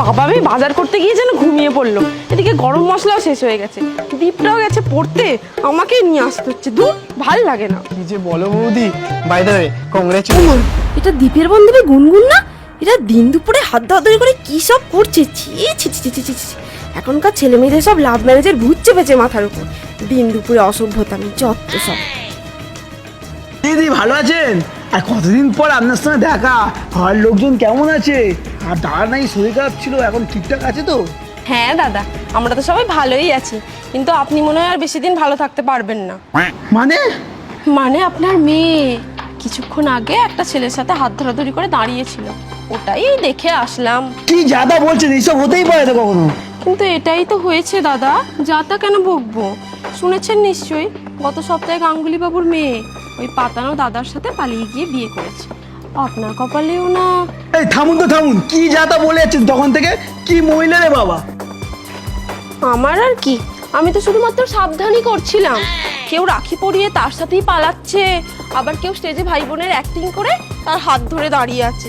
বাবা আমি বাজার করতে গিয়ে যেন ঘুমিয়ে পড়লো, এদিকে গরম মশলাও শেষ হয়ে গেছে, দীপটাও গেছে পড়তে, আমাকে নিয়ে আসতে হচ্ছে। দূর, ভাল লাগে না। কি যে বলো বৌদি, বাই দ্য ওয়ে কংগ্রেচুলেশন। এটা দীপের বান্ধবী গুনগুন না? এরা দিন দুপুরে হাত ধরাধরি করে কি সব করছে, ছি ছি ছি ছি ছি ছি। এখনকার ছেলে মেয়েদের সব লাভ ম্যারেজের ভূত চেপেছে মাথার উপর, দিন দুপুরে অসভ্যতামি যত সব। দিদি ভালো আছেন? আর কতদিন পর আপনার সঙ্গে দেখা, আর লোকজন কেমন আছে? আর দাঁড়া নাই শরীর খারাপ ছিল, এখন ঠিকঠাক আছে তো? হ্যাঁ দাদা, আমরা তো সবাই ভালোই আছি, কিন্তু আপনি মনে হয় আর বেশি দিন ভালো থাকতে পারবেন না। মানে? মানে আপনার মেয়ে কিছুক্ষণ আগে একটা ছেলের সাথে হাত ধরাধরি করে দাঁড়িয়েছিল, ওটাই দেখে আসলাম। কি যাদা বলছেন, এইসব হতেই পারে তো কখনো? কিন্তু এটাই তো হয়েছে দাদা, যা তা কেন বকবো? শুনেছেন নিশ্চয়ই, গত সপ্তাহে গাঙ্গুলি বাবুর মেয়ে ওই পাতানো দাদার সাথে পালিয়ে গিয়ে বিয়ে করেছে। আপনার কপালেও না। এই থামুন তো থামুন, কি যাদা বলে যাচ্ছেন তখন থেকে? কি মহিলা রে বাবা! আমার আর কি, আমি তো শুধুমাত্র সাবধানই করছিলাম। কেউ রাখি পরিয়ে তার সাথেই পালাচ্ছে, আবার কেউ স্টেজে ভাই বোনের অ্যাক্টিং করে তার হাত ধরে দাঁড়িয়ে আছে।